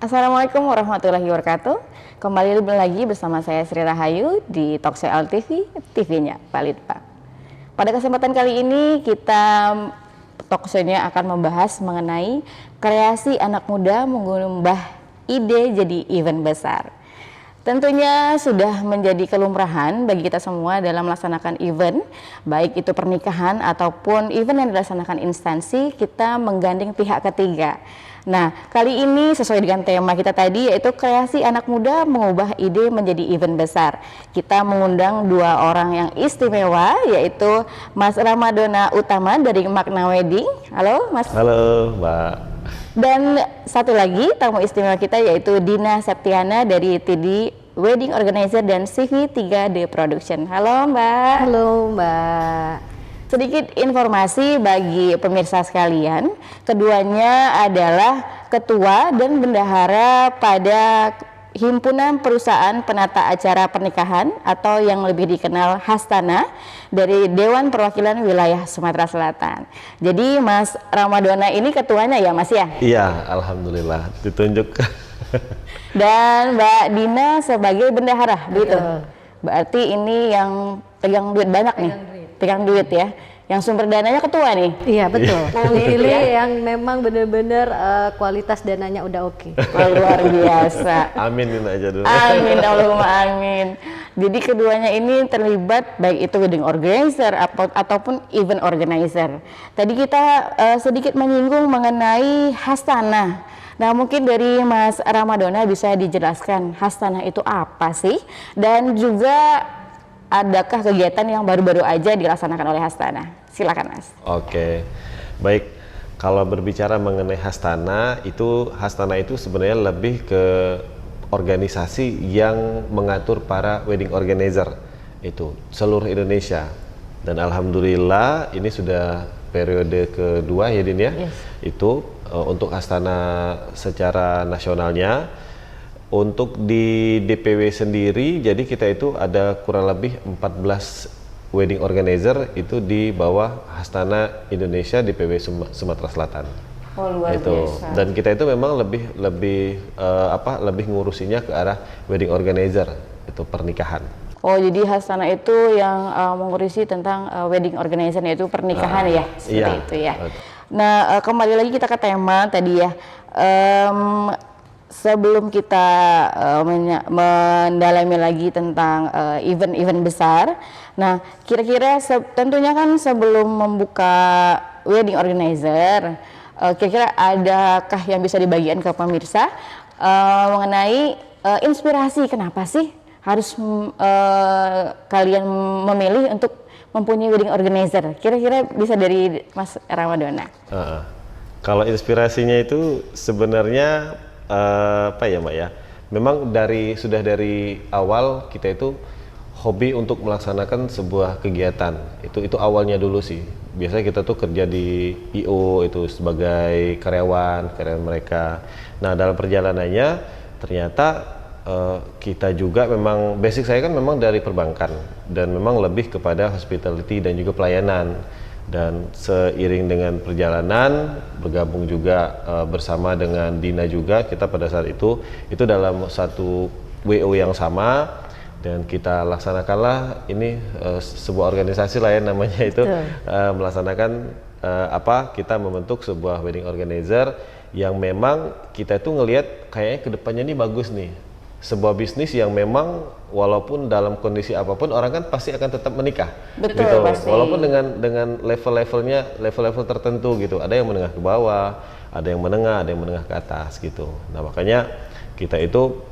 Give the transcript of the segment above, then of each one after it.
Assalamualaikum warahmatullahi wabarakatuh. Kembali lagi bersama saya Sri Rahayu di Talkshow LTV, TV-nya Pak Litbang. Pada kesempatan kali ini kita talkshow-nya akan membahas mengenai kreasi anak muda mengubah ide jadi event besar. Tentunya sudah menjadi kelumrahan bagi kita semua dalam melaksanakan event, baik itu pernikahan ataupun event yang dilaksanakan instansi, kita menggandeng pihak ketiga. Nah, kali ini sesuai dengan tema kita tadi, yaitu kreasi anak muda mengubah ide menjadi event besar. Kita mengundang dua orang yang istimewa, yaitu Mas Ramadona Utama dari Makna Wedding. Halo Mas. Halo Mbak. Dan satu lagi tamu istimewa kita yaitu Dina Septiana dari TD Wedding Organizer dan CV 3D Production. Halo Mbak. Halo Mbak. Sedikit informasi bagi pemirsa sekalian, keduanya adalah ketua dan bendahara pada Himpunan Perusahaan Penata Acara Pernikahan atau yang lebih dikenal Hastana dari Dewan Perwakilan Wilayah Sumatera Selatan. Jadi Mas Ramadona ini ketuanya ya Mas ya? Iya, alhamdulillah ditunjuk. Dan Mbak Dina sebagai bendahara, begitu. Berarti ini yang pegang duit banyak nih. Pegang duit ya. Yang sumber dananya ketua nih. Iya betul. Pilih yang memang benar-benar kualitas dananya udah oke. Oh, luar biasa. Aminin aja dulu. Amin, Allahumma amin. Jadi keduanya ini terlibat baik itu wedding organizer ataupun event organizer. Tadi kita sedikit menyinggung mengenai Hastana. Nah, mungkin dari Mas Ramadona bisa dijelaskan Hastana itu apa sih? Dan juga adakah kegiatan yang baru-baru aja dilaksanakan oleh Hastana? Silakan Mas. Oke, baik. Kalau berbicara mengenai Hastana itu sebenarnya lebih ke organisasi yang mengatur para wedding organizer itu seluruh Indonesia. Dan alhamdulillah ini sudah periode kedua ya Din ya. Yes. Itu untuk Hastana secara nasionalnya. Untuk di DPW sendiri, jadi kita itu ada kurang lebih 14 wedding organizer itu di bawah Hastana Indonesia DPW Sumatera Selatan. Oh, luar biasa. Dan kita itu memang lebih ngurusinya ke arah wedding organizer itu pernikahan. Oh, jadi Hastana itu yang mengurusi tentang wedding organizer yaitu pernikahan ya, seperti iya, itu ya. Nah, kembali lagi kita ke tema tadi ya. Sebelum kita mendalami lagi tentang event-event besar, nah kira-kira tentunya kan sebelum membuka wedding organizer, kira-kira adakah yang bisa dibagikan ke pemirsa mengenai inspirasi kenapa sih harus kalian memilih untuk mempunyai wedding organizer? Kira-kira bisa dari Mas Ramadona. Kalau inspirasinya itu sebenarnya apa ya Mbak ya, memang sudah dari awal kita itu hobi untuk melaksanakan sebuah kegiatan. Itu awalnya dulu sih. Biasanya kita tuh kerja di IO itu sebagai karyawan mereka. Nah, dalam perjalanannya ternyata kita juga memang basic saya kan memang dari perbankan dan memang lebih kepada hospitality dan juga pelayanan. Dan seiring dengan perjalanan bergabung juga bersama dengan Dina juga, kita pada saat itu dalam satu WO yang sama dan kita laksanakanlah ini sebuah organisasi lah ya namanya itu melaksanakan kita membentuk sebuah wedding organizer yang memang kita itu ngelihat kayaknya kedepannya ini bagus nih, sebuah bisnis yang memang walaupun dalam kondisi apapun orang kan pasti akan tetap menikah. Betul, gitu. pasti. Walaupun dengan level tertentu gitu. Ada yang menengah ke bawah, ada yang menengah ke atas gitu. Nah, makanya kita itu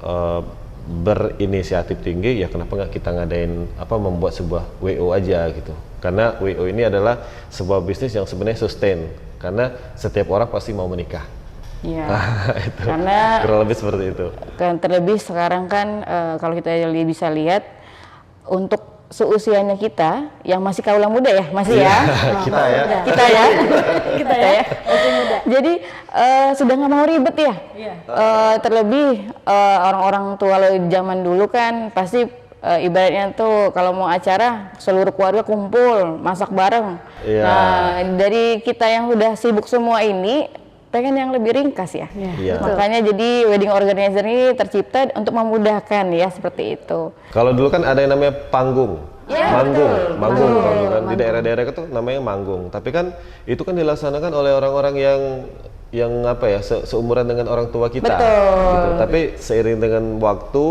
berinisiatif tinggi ya, kenapa nggak kita ngadain membuat sebuah WO aja gitu. Karena WO ini adalah sebuah bisnis yang sebenarnya sustain karena setiap orang pasti mau menikah. Ya, itu karena kurang lebih seperti itu. Kan terlebih sekarang kan kalau kita bisa lihat untuk seusianya kita yang masih kaulah muda ya, masih ya. Kita ya. Kita ya. Kita ya. Masih muda. Jadi sudah nggak mau ribet ya. Terlebih orang-orang tua lo zaman dulu kan pasti ibaratnya tuh kalau mau acara seluruh keluarga kumpul masak bareng. Nah, dari kita yang udah sibuk semua ini pengen yang lebih ringkas ya. Iya. Makanya jadi wedding organizer ini tercipta untuk memudahkan ya seperti itu. Kalau dulu kan ada yang namanya panggung. Ya, manggung, betul. manggung, Manggung. kalau kan di daerah-daerah itu namanya manggung. Tapi kan itu kan dilaksanakan oleh orang-orang yang apa ya, seumuran dengan orang tua kita. Betul. Gitu. Tapi seiring dengan waktu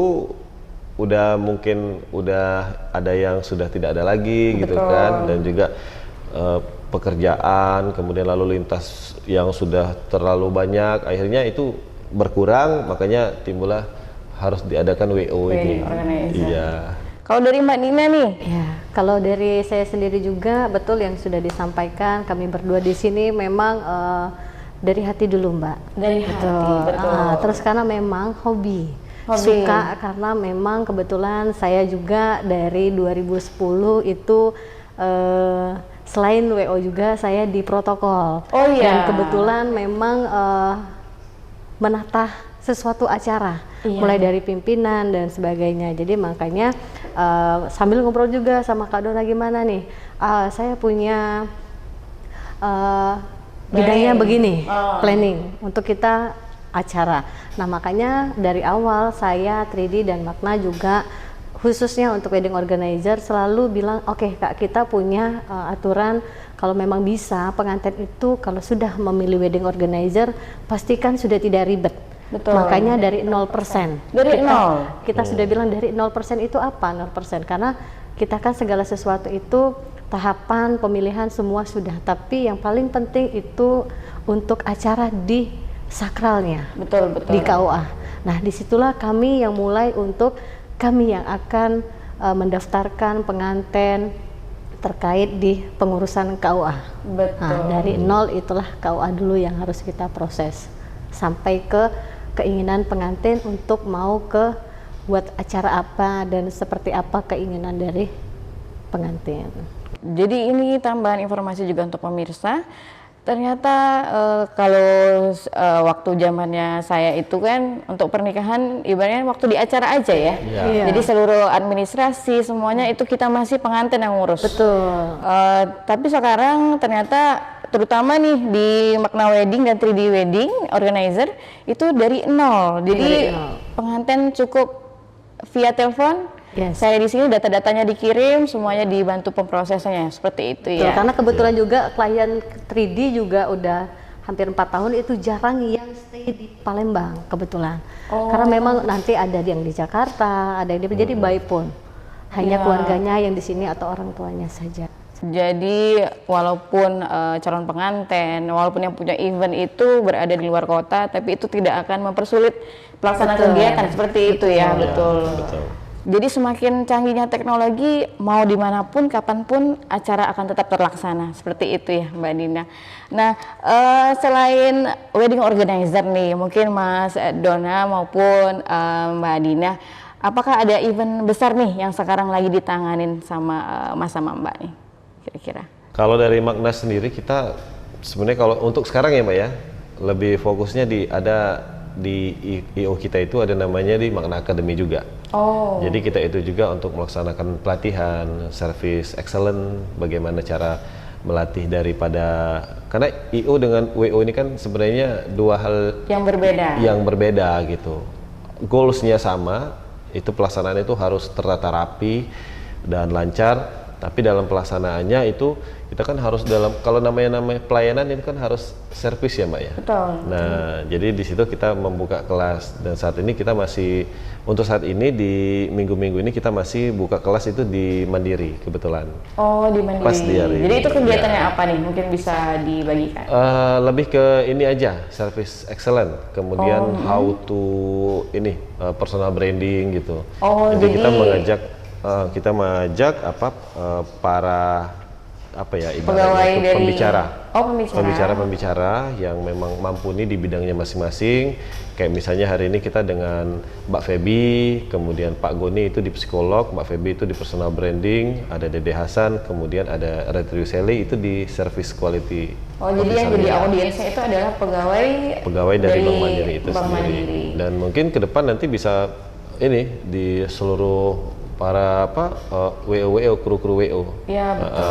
udah ada yang sudah tidak ada lagi gitu Betul. kan, dan juga pekerjaan, kemudian lalu lintas yang sudah terlalu banyak, akhirnya itu berkurang, makanya timbullah harus diadakan WO ini. Wedding organizer. Iya. Kalau dari Mbak Nina nih, Ya, kalau dari saya sendiri juga betul yang sudah disampaikan, kami berdua di sini memang dari hati dulu, Mbak. dari hati, betul. Terus karena memang hobi. Hobi. Suka karena memang kebetulan saya juga dari 2010 itu selain WO juga saya di protokol. Oh iya. Dan kebetulan memang menata sesuatu acara, Iya. mulai dari pimpinan dan sebagainya. Jadi makanya sambil ngobrol juga sama Kak Dona, gimana nih? Saya punya bidangnya begini, planning untuk kita acara. Nah makanya dari awal saya 3D dan Makna juga khususnya untuk wedding organizer selalu bilang, oke Kak, kita punya aturan kalau memang bisa pengantin itu kalau sudah memilih wedding organizer pastikan sudah tidak ribet. Betul. Makanya dari 0%. Dari nol. Kita sudah bilang dari 0% itu apa 0%? Karena kita kan segala sesuatu itu tahapan pemilihan semua sudah, tapi yang paling penting itu untuk acara di sakralnya, Betul, betul. di KUA. Nah disitulah kami yang mulai untuk kami yang akan mendaftarkan pengantin terkait di pengurusan KUA. Betul. Nah, dari nol itulah KUA dulu yang harus kita proses sampai ke keinginan pengantin untuk mau ke buat acara apa dan seperti apa keinginan dari pengantin. Jadi ini tambahan informasi juga untuk pemirsa. Ternyata kalau waktu zamannya saya itu kan untuk pernikahan ibaratnya waktu di acara aja ya. Iya. Jadi seluruh administrasi semuanya itu kita masih pengantin yang ngurus. Betul. Tapi sekarang ternyata terutama nih di Makna Wedding dan 3D Wedding Organizer itu dari nol. Jadi Dari nol. pengantin cukup via telepon. Yes. Saya di sini data-datanya dikirim, semuanya dibantu pemprosesnya seperti itu Betul, ya. karena kebetulan juga klien 3D juga udah hampir 4 tahun itu jarang yang stay di Palembang kebetulan. Karena memang nanti ada yang di Jakarta, ada yang jadi by phone. Hanya keluarganya yang di sini atau orang tuanya saja. Jadi walaupun calon pengantin, walaupun yang punya event itu berada di luar kota, tapi itu tidak akan mempersulit pelaksanaan kegiatan seperti itu ya, betul. Betul. Jadi semakin canggihnya teknologi, mau dimanapun, kapanpun acara akan tetap terlaksana seperti itu ya, Mbak Dina. Nah, selain wedding organizer nih, mungkin Mas Dona maupun Mbak Dina, apakah ada event besar nih yang sekarang lagi ditanganin sama Mas sama Mbak nih, kira-kira? Kalau dari Makna sendiri kita sebenarnya kalau untuk sekarang ya Mbak ya, lebih fokusnya di IO kita itu ada namanya di Makna Academy juga. Oh. Jadi kita itu juga untuk melaksanakan pelatihan, service excellent, bagaimana cara melatih daripada, karena IO dengan WO ini kan sebenarnya dua hal yang berbeda gitu. Goalsnya sama, itu pelaksanaan itu harus tertata rapi dan lancar, tapi dalam pelaksanaannya itu kita kan harus kalau namanya pelayanan itu kan harus servis ya Mbak ya. Betul. Nah, jadi di situ kita membuka kelas dan saat ini kita masih untuk saat ini di minggu-minggu ini kita masih buka kelas itu di Mandiri kebetulan. Oh, di Mandiri. Pas di hari Jadi ini. itu kegiatannya apa nih? Mungkin bisa dibagikan. Lebih ke ini aja, service excellent, kemudian how to ini personal branding gitu. Oh, jadi kita jadi mengajak para pegawai ibaratnya dari pembicara. pembicara yang memang mumpuni di bidangnya masing-masing. Kayak misalnya hari ini kita dengan Mbak Feby, kemudian Pak Goni itu di psikolog, Mbak Feby itu di personal branding, ada Dede Hasan, kemudian ada Retri Seli itu di service quality. Oh, jadi yang jadi audiensnya itu adalah pegawai dari Bank Mandiri itu Bank sendiri. Mandiri. Dan mungkin ke depan nanti bisa ini di seluruh para kru-kru WO. Iya, betul.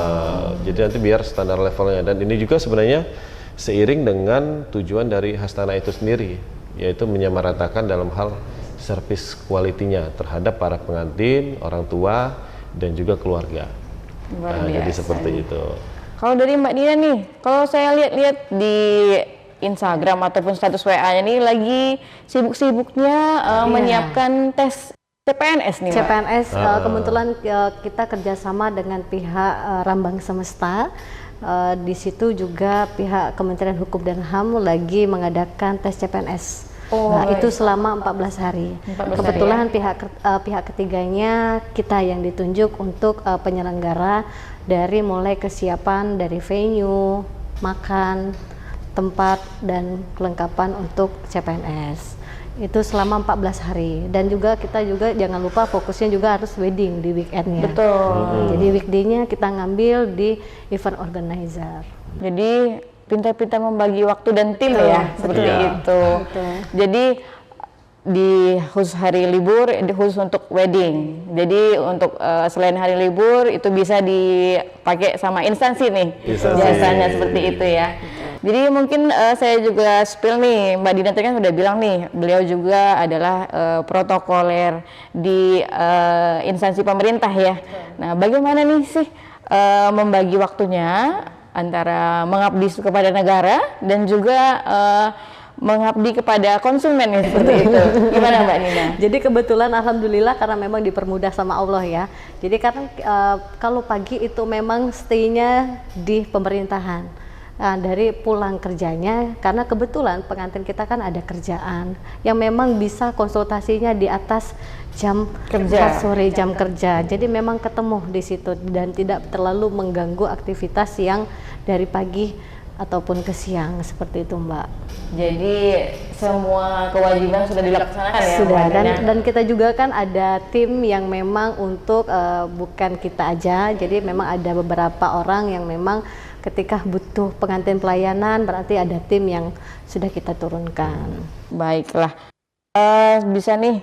Jadi nanti biar standar levelnya, dan ini juga sebenarnya seiring dengan tujuan dari Hastana itu sendiri, yaitu menyamaratakan dalam hal service quality-nya terhadap para pengantin, orang tua, dan juga keluarga. Luar Jadi biasa seperti nih. itu. Kalau dari Mbak Dina nih, kalau saya lihat-lihat di Instagram ataupun status WA-nya nih lagi sibuk-sibuknya menyiapkan tes CPNS nih, Mbak. CPNS kebetulan kita kerjasama dengan pihak Rambang Semesta. Di situ juga pihak Kementerian Hukum dan HAM lagi mengadakan tes CPNS. Nah, itu selama 14 hari. 14 Kebetulan hari, pihak ketiganya kita yang ditunjuk untuk penyelenggara dari mulai kesiapan dari venue, makan, tempat, dan kelengkapan untuk CPNS. Itu selama 14 hari. Dan juga kita juga jangan lupa fokusnya juga harus wedding di weekendnya. Betul. Jadi weekday-nya kita ngambil di event organizer. Jadi pintar-pintar membagi waktu dan tim ya, seperti Iya. itu. Jadi di khusus hari libur, khusus untuk wedding. Jadi untuk selain hari libur itu bisa dipakai sama instansi nih, Instansi. jasanya seperti itu ya. Jadi mungkin saya juga spill nih, Mbak Dina tadi kan sudah bilang nih, beliau juga adalah protokoler di instansi pemerintah ya. Nah, bagaimana nih sih membagi waktunya antara mengabdi kepada negara dan juga mengabdi kepada konsumen ya, seperti itu. Gimana Mbak Nina? Jadi kebetulan alhamdulillah karena memang dipermudah sama Allah ya. Jadi karena kalau pagi itu memang stay-nya di pemerintahan. Dari pulang kerjanya, karena kebetulan pengantin kita kan ada kerjaan yang memang bisa konsultasinya di atas jam Kerja. sore, jam kerja. Jadi memang ketemu di situ dan tidak terlalu mengganggu aktivitas yang dari pagi ataupun ke siang, seperti itu Mbak. Jadi semua kewajiban sudah dilaksanakan ya? Sudah, Mbak Dina? dan kita juga kan ada tim yang memang untuk bukan kita aja, jadi memang ada beberapa orang yang memang ketika butuh pengantin pelayanan berarti ada tim yang sudah kita turunkan. Baiklah, bisa nih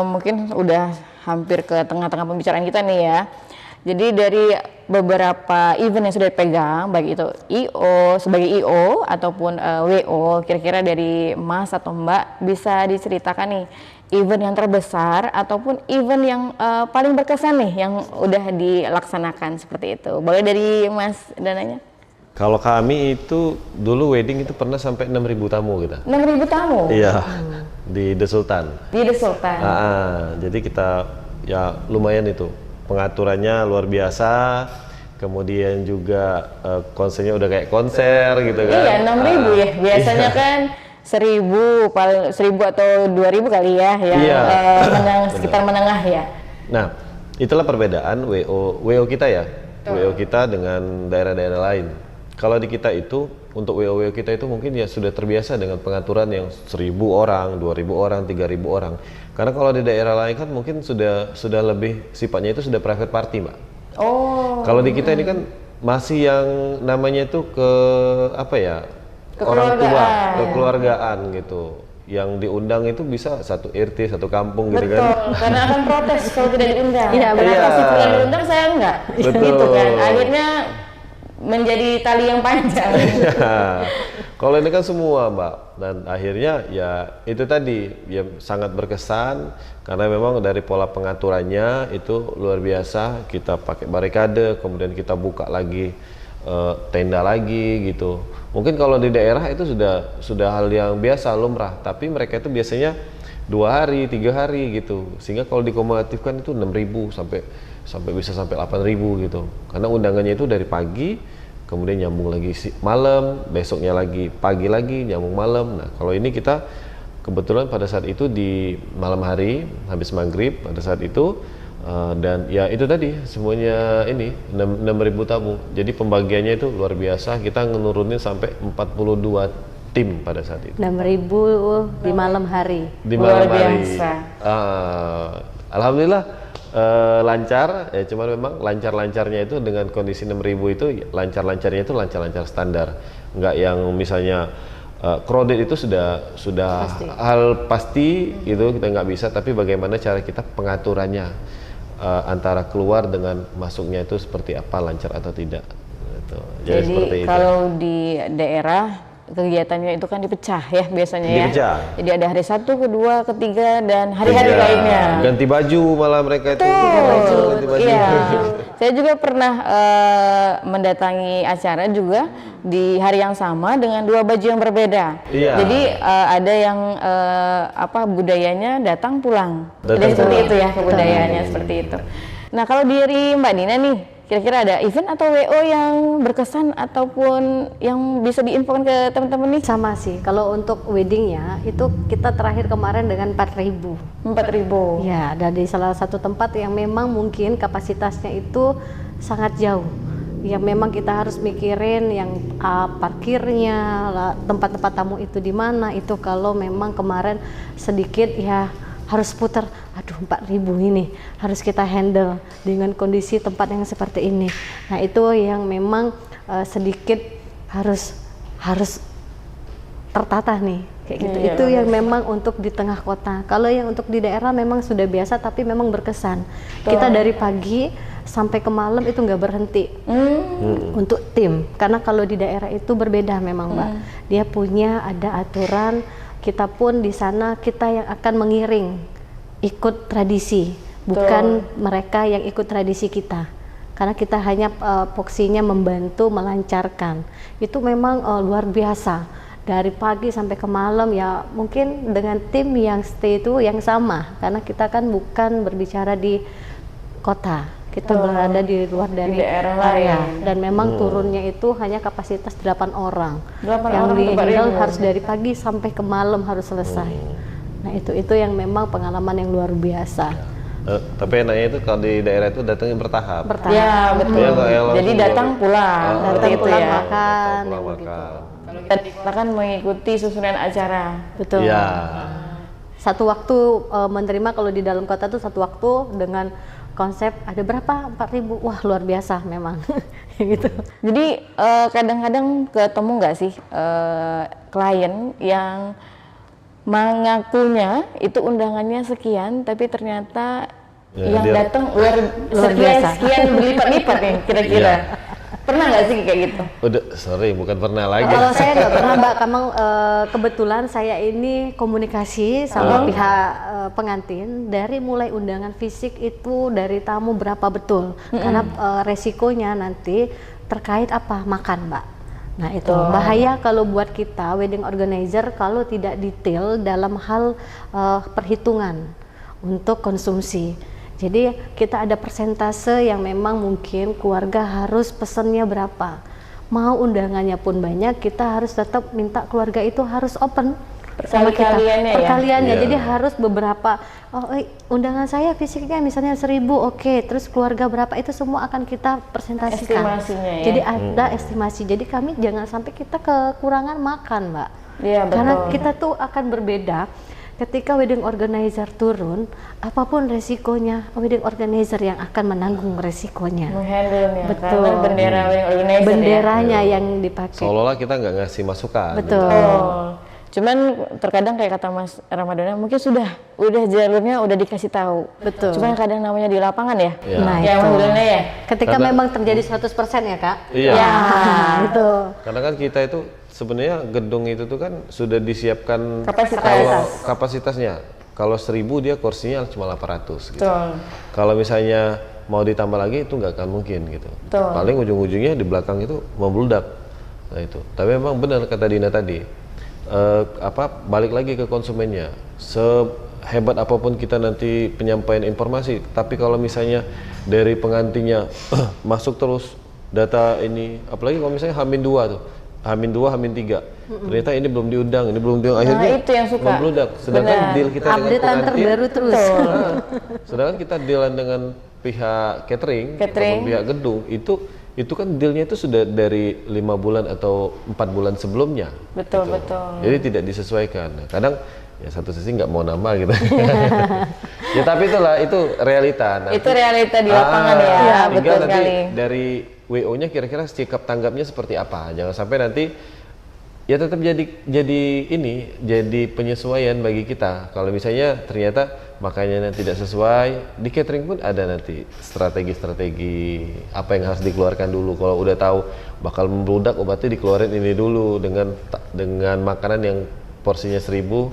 mungkin udah hampir ke tengah-tengah pembicaraan kita nih ya. Jadi dari beberapa event yang sudah dipegang, baik itu IO sebagai IO ataupun WO, kira-kira dari Mas atau Mbak bisa diceritakan nih event yang terbesar ataupun event yang paling berkesan nih yang udah dilaksanakan seperti itu. Boleh dari Mas Dananya? Kalau kami itu dulu wedding itu pernah sampai 6.000 tamu kita. 6.000 tamu Iya, di The Sultan. di The Sultan. Jadi kita ya lumayan itu pengaturannya luar biasa. Kemudian juga konsernya udah kayak konser gitu kan. Iya, 6.000 ya. Biasanya Iya. kan 1.000, paling 1.000 atau 2.000 kali ya, yang Iya. sekitar menengah ya. Nah, itulah perbedaan WO kita ya. WO kita dengan daerah-daerah lain. Kalau di kita itu, untuk WO kita itu mungkin ya sudah terbiasa dengan pengaturan yang 1.000 orang, 2.000 orang, 3.000 orang. Karena kalau di daerah lain kan mungkin sudah lebih sifatnya itu sudah private party, Mbak. Oh, Kalau di kita ini kan masih yang namanya itu ke apa ya? Orang tua, Kekeluargaan. kekeluargaan gitu. Yang diundang itu bisa satu RT, satu kampung gitu betul. kan. Karena akan protes kalau tidak diundang. Iya, Kenapa benar. sih kalian diundang, saya enggak? Betul. Gitu kan. Akhirnya menjadi tali yang panjang. Ya, kalau ini kan semua Mbak, dan akhirnya ya itu tadi ya sangat berkesan karena memang dari pola pengaturannya itu luar biasa. Kita pakai barikade, kemudian kita buka lagi tenda lagi gitu. Mungkin kalau di daerah itu sudah hal yang biasa lumrah, tapi mereka itu biasanya 2 hari, 3 hari gitu. Sehingga kalau dikumulatifkan itu 6.000 sampai bisa sampai 8.000 gitu. Karena undangannya itu dari pagi, kemudian nyambung lagi malam, besoknya lagi pagi lagi, nyambung malam. Nah, kalau ini kita kebetulan pada saat itu di malam hari, habis maghrib pada saat itu, dan ya itu tadi semuanya ini 6.000 tamu. Jadi pembagiannya itu luar biasa. Kita menurunin sampai 42 tim pada saat itu. 6.000 di malam hari. Di Luar malam hari. biasa. Alhamdulillah lancar. Ya cuman memang lancar-lancarnya itu dengan kondisi 6.000 itu lancar-lancarnya itu lancar-lancar standar. Enggak yang misalnya crowded itu sudah Pasti. hal pasti gitu kita nggak bisa. Tapi bagaimana cara kita pengaturannya antara keluar dengan masuknya itu seperti apa, lancar atau tidak. gitu. Jadi seperti itu. kalau di daerah kegiatannya itu kan dipecah ya biasanya ya. Dipecah. Jadi ada hari 1, kedua, ketiga dan hari-hari Iya, lainnya. ganti baju malah mereka itu. Betul. Ganti baju. Iya. Saya juga pernah mendatangi acara juga di hari yang sama dengan 2 baju yang berbeda. Iya. Jadi ada yang budayanya datang pulang. Datang Jadi seperti pulang. itu ya kebudayaannya seperti itu. Nah, kalau dari Mbak Dina nih, kira-kira ada event atau WO yang berkesan ataupun yang bisa diinfokan ke teman-teman nih? Sama sih, kalau untuk weddingnya itu kita terakhir kemarin dengan 4.000. 4.000. Ya, dari salah satu tempat yang memang mungkin kapasitasnya itu sangat jauh. Ya memang kita harus mikirin yang parkirnya, tempat-tempat tamu itu di mana. Itu kalau memang kemarin sedikit ya harus putar, aduh 4.000 ini harus kita handle dengan kondisi tempat yang seperti ini. Nah itu yang memang sedikit harus tertata nih kayak gitu. Iya, Itu yang memang untuk di tengah kota. Kalau yang untuk di daerah memang sudah biasa tapi memang berkesan. Kita dari pagi sampai ke malam itu nggak berhenti untuk tim. Karena kalau di daerah itu berbeda memang Mbak. Dia punya ada aturan. Kita pun di sana kita yang akan mengiring ikut tradisi, bukan mereka yang ikut tradisi kita. Karena kita hanya fungsinya membantu melancarkan. Itu memang luar biasa. Dari pagi sampai ke malam ya mungkin dengan tim yang stay itu yang sama. Karena kita kan bukan berbicara di kota. Kita berada di luar dari daerah area lain. dan memang turunnya itu hanya kapasitas 8 orang. 8 yang orang untuk dihandle 4.000. harus dari pagi sampai ke malam harus selesai. Nah itu yang memang pengalaman yang luar biasa. Tapi enaknya itu kalau di daerah itu datangnya bertahap. Ya betul. Iya, nggak yang Jadi langsung datang pulang, Ah, seperti itu pulang ya. makan, Datang pulang yang begitu. makan. Kalau kita kan mengikuti susunan acara. Betul. Iya. Satu waktu menerima kalau di dalam kota tuh satu waktu dengan konsep ada berapa 4.000, wah luar biasa memang gitu. Jadi kadang-kadang ketemu nggak sih klien yang mengakunya itu undangannya sekian, tapi ternyata Ya, yang dia- datang luar Luar biasa. sekian berlipat-lipat nih kira-kira. Iya. Pernah nggak sih kayak gitu? Udah, sorry, bukan pernah lagi. Kalau saya nggak pernah Mbak, karena kebetulan saya ini komunikasi sama pihak pengantin dari mulai undangan fisik itu dari tamu berapa betul, karena resikonya nanti terkait apa makan Mbak. Nah itu bahaya kalau buat kita wedding organizer kalau tidak detail dalam hal perhitungan untuk konsumsi. Jadi kita ada persentase yang memang mungkin keluarga harus pesennya berapa. Mau undangannya pun banyak, kita harus tetap minta keluarga itu harus open sama kita. Perkaliannya ya? Perkaliannya, Iya. jadi harus beberapa. Undangan saya fisiknya misalnya 1.000, oke. Terus keluarga berapa itu semua akan kita presentasikan. Estimasinya ya? Jadi ada estimasi. Jadi kami jangan sampai kita kekurangan makan, Mbak. Iya betul. Karena kita tuh akan berbeda. Ketika wedding organizer turun, apapun resikonya, wedding organizer yang akan menanggung resikonya. Menghandle-nya. Betul. Karena bendera wedding organizer ya. Benderanya yang dipakai. Seolah-olah kita nggak ngasih masukan. Betul. Cuman terkadang kayak kata Mas Ramadana mungkin udah jalurnya udah dikasih tahu. Betul. Cuman kadang namanya di lapangan ya. Iya. Nah, Ya itu. Mas Dana ya. Ketika Karena- memang terjadi 100% ya, Kak? Iya. Ya. Itu. Karena kan kita itu sebenarnya gedung itu tuh kan sudah disiapkan Kapasitas. kalau kapasitasnya. Kalau 1.000 dia kursinya cuma 800 gitu. Betul. Kalau misalnya mau ditambah lagi itu nggak akan mungkin gitu. Betul. Paling ujung-ujungnya di belakang itu membludak. Nah itu. Tapi memang benar kata Dina tadi. Balik lagi ke konsumennya. Sehebat apapun kita nanti penyampaian informasi, tapi kalau misalnya dari pengantinnya masuk terus data ini, apalagi kalau misalnya H-2 tuh. H-2, H-3. Ternyata ini belum diundang, ini belum diundang. Akhirnya itu yang suka. membludak. Sedangkan Benar. deal kita dengan Updatean pengantin terbaru terus. Nah, sedangkan kita dealan dengan pihak catering, Catering. ataupun pihak gedung itu kan dealnya itu sudah dari 5 bulan atau 4 bulan sebelumnya. Betul, gitu. betul. Jadi tidak disesuaikan. Nah, kadang ya satu sisi nggak mau nambah gitu. Ya tapi itulah itu realita. Nanti- Itu realita di lapangan ya. tinggal Betul nanti sekali. dari WO-nya kira-kira sikap tanggapnya seperti apa. Jangan sampai nanti ya tetap jadi penyesuaian bagi kita. Kalau misalnya ternyata makanannya tidak sesuai, di catering pun ada nanti strategi-strategi apa yang harus dikeluarkan dulu. Kalau udah tahu bakal membludak, berarti dikeluarin ini dulu dengan makanan yang porsinya 1000,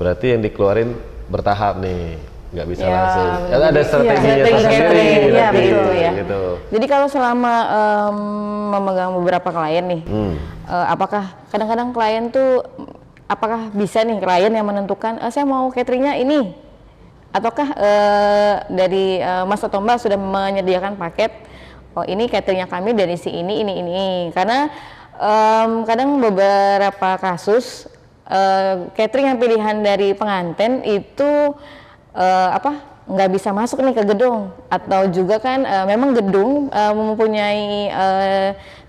berarti yang dikeluarin bertahap nih, nggak bisa langsung. Ada strateginya tersendiri. Iya, betul ya. Gitu. Jadi kalau selama memegang beberapa klien nih, apakah kadang-kadang klien tuh, apakah bisa nih klien yang menentukan saya mau cateringnya ini, ataukah dari Mas atau Mbak sudah menyediakan paket, oh ini cateringnya kami dari si ini, karena kadang beberapa kasus catering yang pilihan dari pengantin itu nggak bisa masuk nih ke gedung, atau juga kan memang gedung mempunyai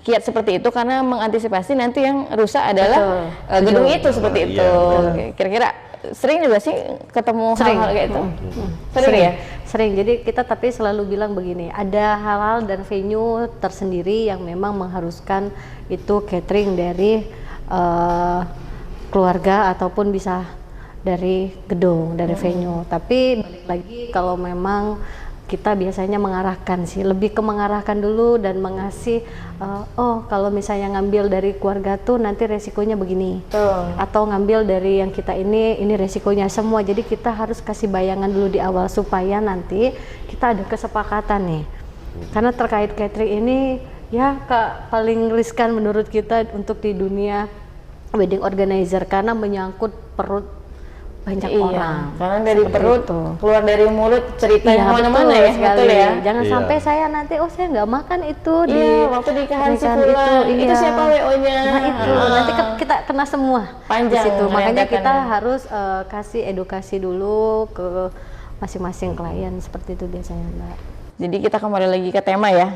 kiat seperti itu karena mengantisipasi nanti yang rusak adalah gedung itu seperti itu. Kira-kira sering juga sih ketemu hal-hal kayak itu? Sering ya? Sering. Jadi kita tapi selalu bilang begini, ada hal-hal dan venue tersendiri yang memang mengharuskan itu catering dari keluarga ataupun bisa dari gedung, dari venue. Tapi balik lagi kalau memang kita biasanya mengarahkan sih, lebih ke mengarahkan dulu dan mengasih oh kalau misalnya ngambil dari keluarga tuh nanti resikonya begini, atau ngambil dari yang kita ini resikonya semua. Jadi kita harus kasih bayangan dulu di awal supaya nanti kita ada kesepakatan nih. Karena terkait catering ini ya Kak, paling riskan menurut kita untuk di dunia wedding organizer karena menyangkut perut banyak orang. Karena dari perut keluar dari mulut cerita kemana-mana ya, betul ya. Jangan sampai saya nanti saya nggak makan itu di waktu nikahan si fulan, itu siapa WO-nya. Nah itu nanti kita kena semua panjang di situ. Makanya kita harus kasih edukasi dulu ke masing-masing klien, seperti itu biasanya Mbak. Jadi kita kembali lagi ke tema ya.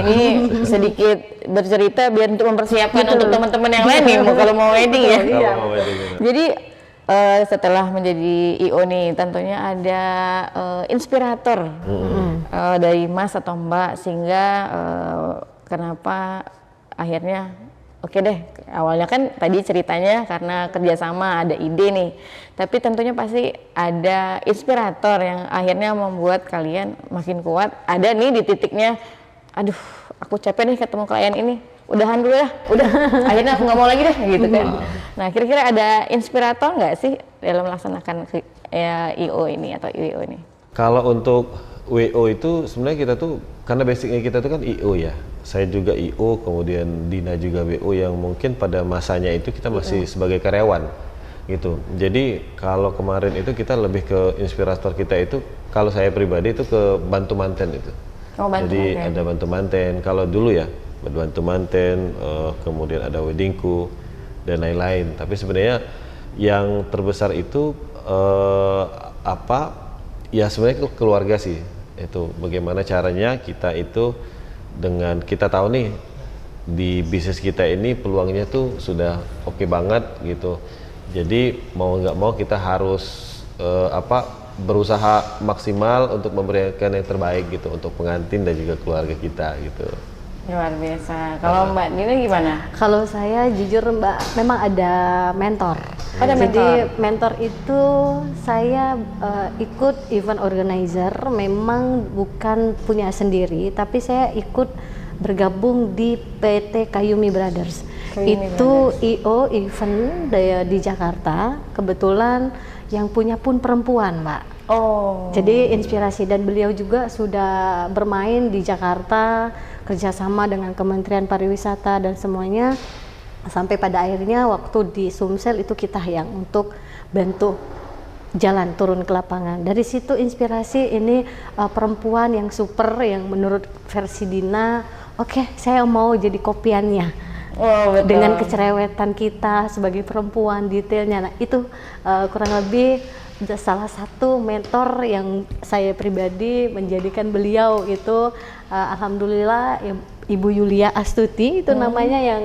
Ini sedikit bercerita biar untuk mempersiapkan untuk teman-teman yang lain nih kalau mau wedding ya. Jadi setelah menjadi IO nih tentunya ada inspirator dari Mas atau Mbak sehingga kenapa akhirnya oke deh, awalnya kan tadi ceritanya karena kerjasama ada ide nih, tapi tentunya pasti ada inspirator yang akhirnya membuat kalian makin kuat. Ada nih di titiknya, aduh aku capek nih ketemu klien ini, udahan dulu ya, udah akhirnya aku nggak mau lagi deh gitu kan. Nah kira-kira ada inspirator nggak sih dalam melaksanakan IO ini atau IO ini? Kalau untuk WO itu sebenarnya kita tuh karena basicnya kita tuh kan IO ya, saya juga IO, kemudian Dina juga WO yang mungkin pada masanya itu kita masih sebagai karyawan gitu. Jadi kalau kemarin itu kita lebih ke inspirator kita itu, kalau saya pribadi itu ke bantu manten itu. Jadi ada bantu manten, kalau dulu ya bantu manten, kemudian ada weddingku dan lain-lain. Tapi sebenarnya yang terbesar itu ya sebenarnya keluarga sih. Itu bagaimana caranya kita itu dengan kita tahu nih di bisnis kita ini peluangnya tuh sudah oke banget gitu. Jadi mau nggak mau kita harus berusaha maksimal untuk memberikan yang terbaik gitu untuk pengantin dan juga keluarga kita gitu. Luar biasa. Kalau Mbak Dina gimana? Kalau saya jujur Mbak, memang ada mentor. Jadi mentor itu saya ikut event organizer, memang bukan punya sendiri, tapi saya ikut bergabung di PT Kayumi Brothers. Itu IO event di Jakarta, kebetulan yang punya pun perempuan Mbak. Jadi inspirasi, dan beliau juga sudah bermain di Jakarta, kerjasama dengan Kementerian Pariwisata dan semuanya, sampai pada akhirnya waktu di Sumsel itu kita yang untuk bantu jalan turun ke lapangan. Dari situ inspirasi ini perempuan yang super, yang menurut versi Dina, oke, saya mau jadi kopiannya. Dengan kecerewetan kita sebagai perempuan, detailnya. Nah itu kurang lebih salah satu mentor yang saya pribadi menjadikan beliau itu alhamdulillah Ibu Yulia Astuti itu namanya, yang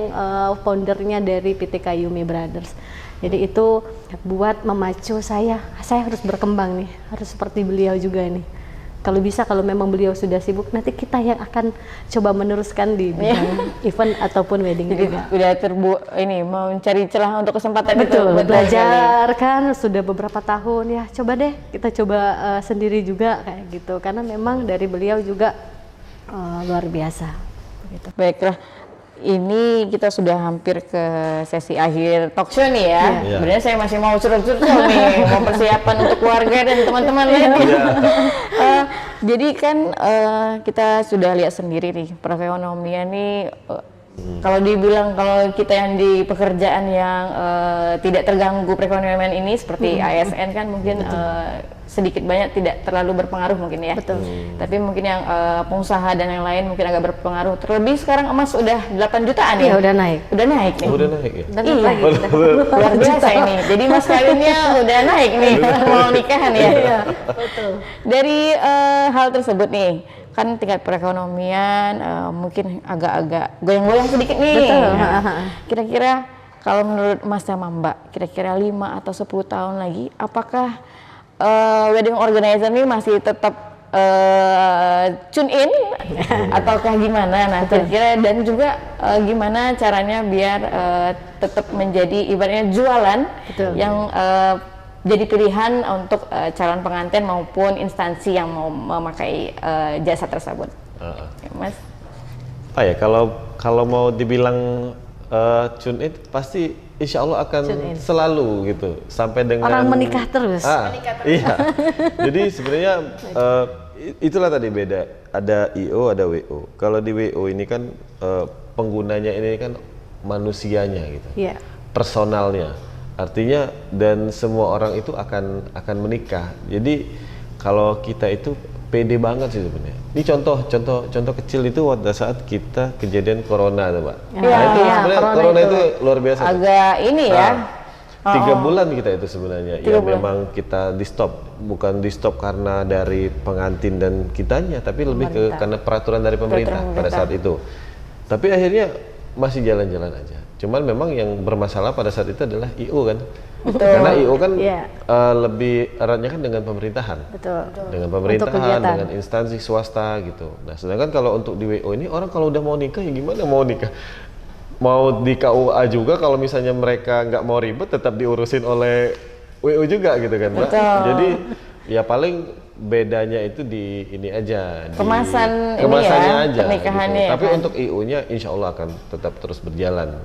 foundernya dari PT Kayumi Brothers. Jadi itu buat memacu saya harus berkembang nih, harus seperti beliau juga nih. kalau bisa kalau memang beliau sudah sibuk, nanti kita yang akan coba meneruskan di bidang event ataupun wedding Jadi juga. udah ini mau mencari celah untuk kesempatan itu Betul, buat belajar kan sudah beberapa tahun ya, coba deh kita coba sendiri juga kayak gitu, karena memang dari beliau juga luar biasa. Begitu. Baiklah, ini kita sudah hampir ke sesi akhir talk show nih ya. Iya. Sebenarnya saya masih mau curhat-curhat nih, mau persiapan untuk keluarga dan teman-teman lain. Jadi kan kita sudah lihat sendiri nih perekonomian nih. Kalau dibilang kalau kita yang di pekerjaan yang tidak terganggu perekonomian ini seperti ASN kan mungkin sedikit banyak tidak terlalu berpengaruh mungkin ya. Betul. Tapi mungkin yang pengusaha dan yang lain mungkin agak berpengaruh. Terlebih sekarang emas udah 8 jutaan ya. Iya udah naik. Udah naik nih. Oh, udah naik ya? Dan Iya. lagi udah. Luar biasa ini. Jadi mas kawinnya udah naik nih mau nikahan ya. Iya, betul. Dari hal tersebut nih, kan tingkat perekonomian mungkin agak-agak goyang-goyang sedikit nih. Betul. Nah, kira-kira kalau menurut Mas sama Mbak, kira-kira 5 atau 10 tahun lagi, apakah wedding organizer ini masih tetap tune in ataukah gimana? Nah, kira-kira dan juga gimana caranya biar tetap menjadi ibaratnya jualan Betul. yang jadi pilihan untuk calon pengantin maupun instansi yang mau memakai jasa tersebut. Ya, Mas? Apa ya, kalau mau dibilang tune in pasti insya Allah akan Tune in. selalu gitu sampai dengan Orang menikah terus. Iya. Jadi sebenarnya itulah tadi beda. Ada IO, ada WO. Kalau di WO ini kan penggunanya ini kan manusianya gitu, Iya. personalnya. Artinya dan semua orang itu akan menikah. Jadi kalau kita itu pede banget sih sebenarnya. Ini contoh kecil itu pada saat kita kejadian corona tuh, Mbak. Ya, Nah, itu iya, sebenarnya corona corona itu itu luar biasa. Agak ini ya. Nah, 3 bulan kita itu sebenarnya 3 ya bulan. memang kita di stop, bukan di stop karena dari pengantin dan kitanya, tapi lebih ke karena peraturan dari pemerintah pada saat itu. Tapi akhirnya masih jalan-jalan aja. Cuman memang yang bermasalah pada saat itu adalah IO kan. Karena IO kan Iya. lebih eratnya kan dengan pemerintahan. Betul. Dengan Untuk pemerintahan, kegiatan. dengan instansi swasta gitu. Nah, sedangkan kalau untuk di WO ini orang kalau udah mau nikah ya gimana mau nikah? Mau di KUA juga kalau misalnya mereka nggak mau ribet tetap diurusin oleh WO juga gitu kan, Mbak. Betul. Jadi ya paling bedanya itu di ini aja, di Kemasan ini kemasannya ya, aja. pernikahannya gitu. ya Tapi kan? untuk IO-nya insya Allah akan tetap terus berjalan.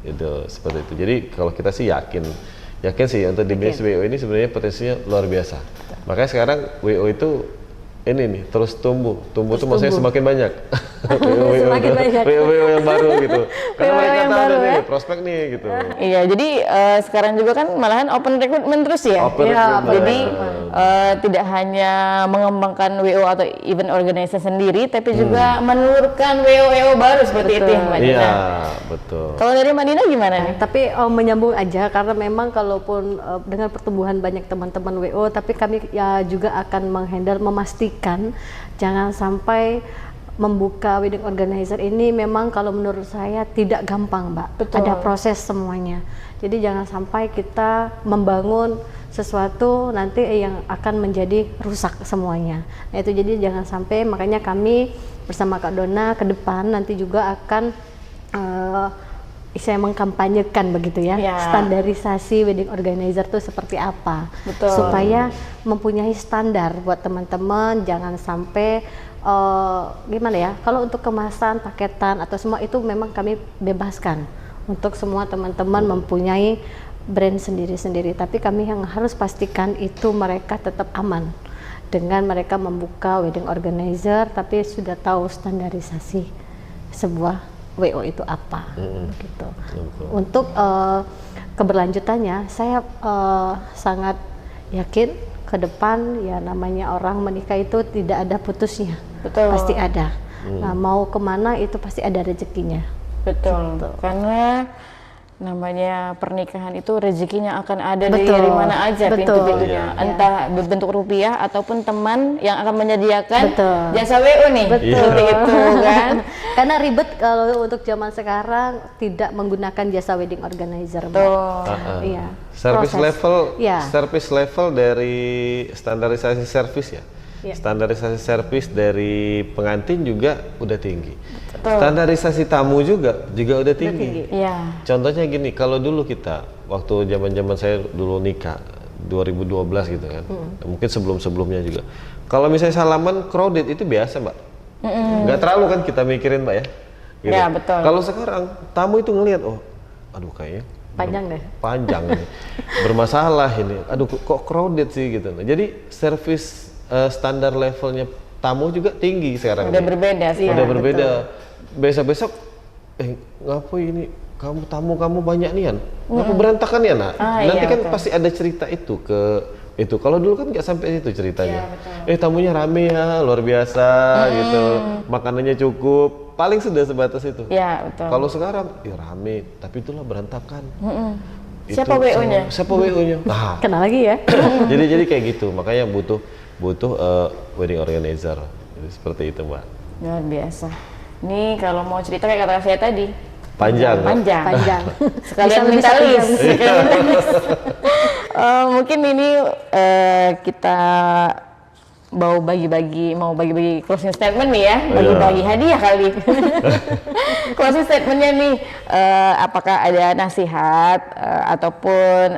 Itu seperti itu. Jadi kalau kita sih yakin sih untuk di bisnis WO ini sebenarnya potensinya luar biasa. Makanya sekarang WO itu ini nih terus tumbuh tuh maksudnya semakin banyak. Semakin banyak. WO yang baru gitu. Karena WO mereka yang tahu baru ada ya. nih prospek nih gitu. Iya, jadi sekarang juga kan malahan open recruitment terus ya. Open Iya, recruitment. jadi tidak hanya mengembangkan WO atau event organizer sendiri, tapi juga menelurkan WO baru seperti itu ya, Mbak Dina. Iya, betul. Kalau dari Mbak Dina gimana nih? Tapi menyambung aja karena memang kalaupun dengan pertumbuhan banyak teman-teman WO, tapi kami ya juga akan memastikan jangan sampai membuka wedding organizer ini memang kalau menurut saya tidak gampang, Mbak. Betul. Ada proses semuanya. Jadi jangan sampai kita membangun sesuatu nanti yang akan menjadi rusak semuanya. Nah itu jadi jangan sampai, makanya kami bersama Kak Dona ke depan nanti juga akan saya mengkampanyekan begitu ya, Ya. standarisasi wedding organizer itu seperti apa, Betul. supaya mempunyai standar buat teman-teman, jangan sampai gimana ya, kalau untuk kemasan, paketan atau semua itu memang kami bebaskan untuk semua teman-teman mempunyai brand sendiri-sendiri, tapi kami yang harus pastikan itu mereka tetap aman dengan mereka membuka wedding organizer, tapi sudah tahu standarisasi sebuah WO itu apa, gitu. Untuk keberlanjutannya, saya sangat yakin ke depan ya namanya orang menikah itu tidak ada putusnya, Betul. pasti ada. Nah mau kemana itu pasti ada rezekinya. Betul. Karena namanya pernikahan itu rezekinya akan ada Betul. dari mana aja Betul. pintu-pintunya, Iya. entah berbentuk rupiah ataupun teman yang akan menyediakan Betul. jasa WO nih, Betul. seperti itu kan. Karena ribet kalau untuk zaman sekarang tidak menggunakan jasa wedding organizer, Mbak. Tuh. Iya. Service Proses. level, Iya. service level dari standarisasi service ya. Iya. Standarisasi servis dari pengantin juga udah tinggi. Betul. Standarisasi tamu juga udah tinggi. Iya. Contohnya gini, kalau dulu kita waktu zaman saya dulu nikah 2012 gitu kan, mungkin sebelumnya juga. Kalau misalnya salaman crowded itu biasa, Mbak. Nggak terlalu kan kita mikirin, Mbak ya. Gitu. Ya, betul. Kalau sekarang tamu itu ngelihat, oh, aduh kayaknya Panjang deh. panjang nih, bermasalah ini. Aduh kok crowded sih gitu. Nah, jadi service standar levelnya tamu juga tinggi sekarang. Udah nih. berbeda sih. Udah ya. berbeda. Besok-besok, ngapain ini? Kamu banyak nian, ngapa berantakan ya nak? Nanti iya, kan betul. pasti ada cerita itu ke itu. Kalau dulu kan nggak sampai situ ceritanya. Iya, Tamunya rame ya, luar biasa gitu, makanannya cukup, paling sudah sebatas itu. Iya, betul. Kalau sekarang, ya rame, tapi itulah berantakan. Siapa WO-nya? Siapa WO-nya? Nah, Kenal lagi ya. jadi kayak gitu, makanya butuh wedding organizer. Jadi seperti itu, Mbak. Luar biasa. Ini kalau mau cerita kayak kata saya tadi, Panjang. Mbak. panjang. Panjang. Sekalian Bisa minta satu jam. list. Sekalian minta list. Mungkin ini kita mau bagi-bagi closing statement nih ya, bagi-bagi hadiah kali. Closing statementnya nih, apakah ada nasihat ataupun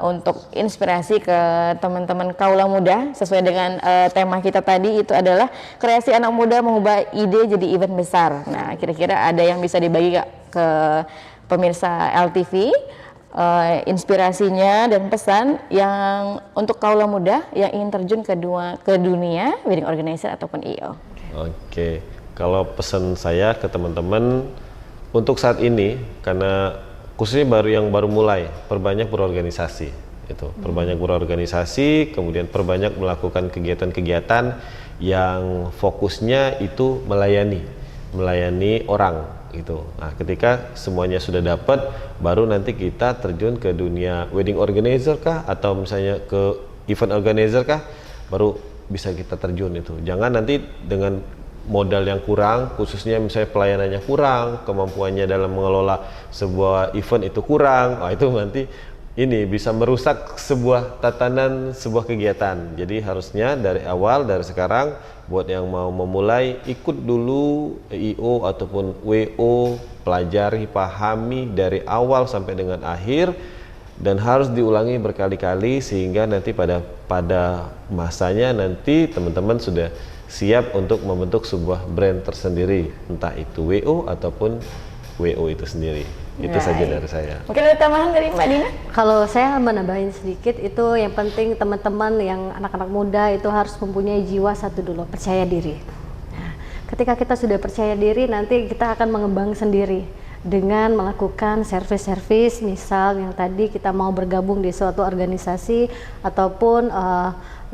untuk inspirasi ke teman-teman kaula muda sesuai dengan tema kita tadi, itu adalah kreasi anak muda mengubah ide jadi event besar. Nah, kira-kira ada yang bisa dibagi ke pemirsa LTV? Inspirasinya dan pesan yang untuk kaula muda yang ingin terjun ke dunia wedding organizer ataupun IO. Oke, kalau pesan saya ke teman-teman untuk saat ini, karena khususnya yang baru mulai, perbanyak berorganisasi, perbanyak berorganisasi, kemudian perbanyak melakukan kegiatan-kegiatan yang fokusnya itu melayani orang. Gitu. Nah, ketika semuanya sudah dapat, baru nanti kita terjun ke dunia wedding organizer kah, atau misalnya ke event organizer kah, baru bisa kita terjun itu. Jangan nanti dengan modal yang kurang, khususnya misalnya pelayanannya kurang, kemampuannya dalam mengelola sebuah event itu kurang, itu nanti ini bisa merusak sebuah tatanan, sebuah kegiatan. Jadi harusnya dari awal, dari sekarang, buat yang mau memulai, ikut dulu IO ataupun WO, pelajari, pahami dari awal sampai dengan akhir, dan harus diulangi berkali-kali sehingga nanti pada masanya nanti teman-teman sudah siap untuk membentuk sebuah brand tersendiri, entah itu WO ataupun WO itu sendiri. Itu saja dari saya. Mungkin ada tambahan dari Mbak Dina? Kalau saya menambahin sedikit, itu yang penting teman-teman yang anak-anak muda itu harus mempunyai jiwa satu dulu, percaya diri. Nah, ketika kita sudah percaya diri, nanti kita akan mengembang sendiri dengan melakukan servis-servis, misal yang tadi kita mau bergabung di suatu organisasi ataupun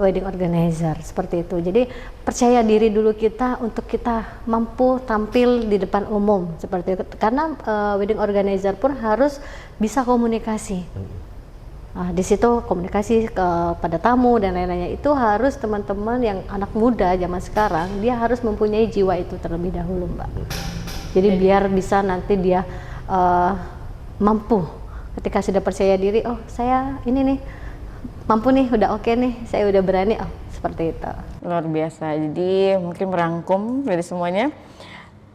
wedding organizer, seperti itu. Jadi percaya diri dulu kita untuk kita mampu tampil di depan umum seperti itu. Karena wedding organizer pun harus bisa komunikasi. Di situ komunikasi kepada tamu dan lain-lainnya itu harus teman-teman yang anak muda zaman sekarang, dia harus mempunyai jiwa itu terlebih dahulu, Mbak. Jadi biar bisa nanti dia mampu ketika sudah percaya diri, oh saya ini nih mampu nih, udah oke nih, saya udah berani, seperti itu. Luar biasa. Jadi mungkin merangkum dari semuanya,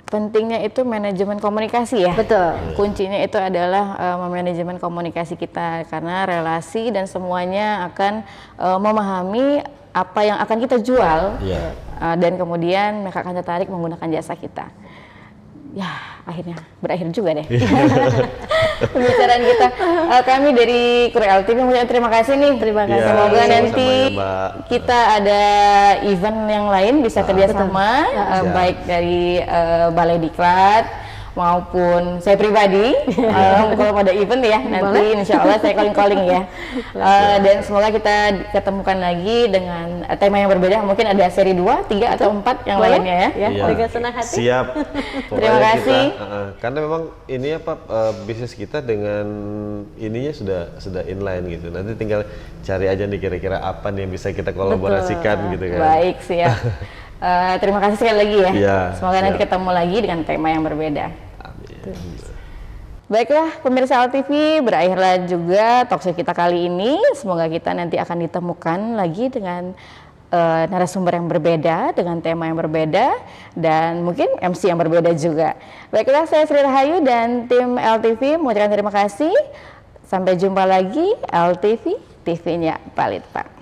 pentingnya itu manajemen komunikasi ya. Betul. Kuncinya itu adalah manajemen komunikasi kita, karena relasi dan semuanya akan memahami apa yang akan kita jual, dan kemudian mereka akan tertarik menggunakan jasa kita. Ya, akhirnya berakhir juga deh pembicaraan kita. Kami dari Kru LTV mengucapkan terima kasih nih. Terima kasih. Semoga nanti Mbak. kita ada event yang lain bisa kerjasama, baik dari Balai Diklat maupun saya pribadi. Kalau pada event ya, nanti insya Allah saya calling ya. Dan semoga kita ketemukan lagi dengan tema yang berbeda. Mungkin ada seri 2, 3 atau 4 yang lainnya ya. Dengan senang hati. Siap. Terima kasih. Karena memang ini bisnis kita dengan ininya sudah inline gitu. Nanti tinggal cari aja nih kira-kira apa nih yang bisa kita kolaborasikan gitu kan. Baik, siap. Terima kasih sekali lagi ya. Iya, Semoga nanti siap. ketemu lagi dengan tema yang berbeda. Amin. Baiklah pemirsa LTV, berakhirlah juga talkshow kita kali ini. Semoga kita nanti akan ditemukan lagi dengan narasumber yang berbeda dengan tema yang berbeda dan mungkin MC yang berbeda juga. Baiklah, saya Sri Rahayu dan tim LTV mengucapkan terima kasih. Sampai jumpa lagi, LTV, TV-nya Balitbang.